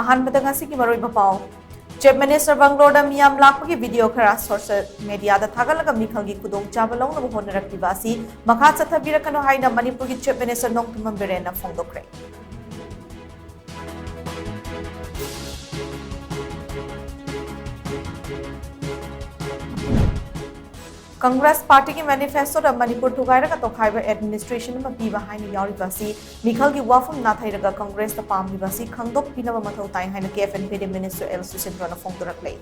अहानबदा ngasi ki maroi bapau Chief Minister Bangalore miyam lakpagi video khara social media da thagalaga mikhalgi kudong chabalong na honaraktiba asi makha chathabirakano haina Manipur ki Chief Minister Nongthumam Birena phongdokre Congress Party ki manifesto da Manipur thugairaga tokhaiba administration ma piba haina yauribasi mikhalgi wafum na thairaga Congress da pamlibasi khangdok pinaba mathau tai haina KFNPD Minister L Susindrana phongdoraklei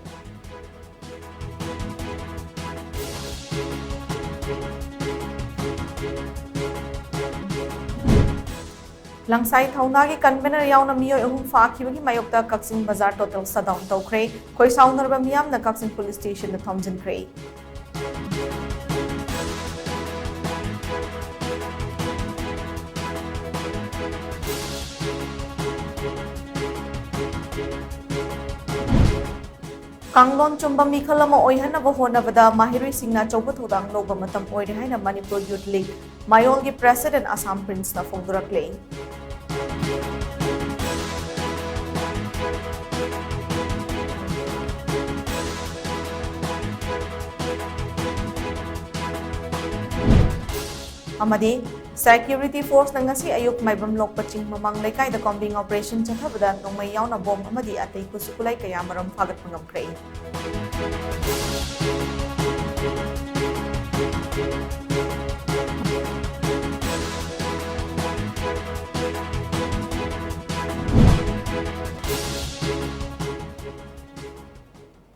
Langsai thaunagi convener yauna miyoi ahum fakhibagi mayokta Kaksin Bazar total shutdown tawkhre khoi saunarba miyam na Kaksin police station da thomjinkhre Kanglon chumba mikhalama oihanaba honabada mahirui singna chauba thodang loba matam oire haina Manipur Youth League Mayolgi President Assam Prince na phongduraklei Amadi security force na ngasi ayuk maibam lokpaching mamang laikai da combing operation chathabada nongmay yaw na bomb amadi atay kusukulay kaya maram fagat pangamkrei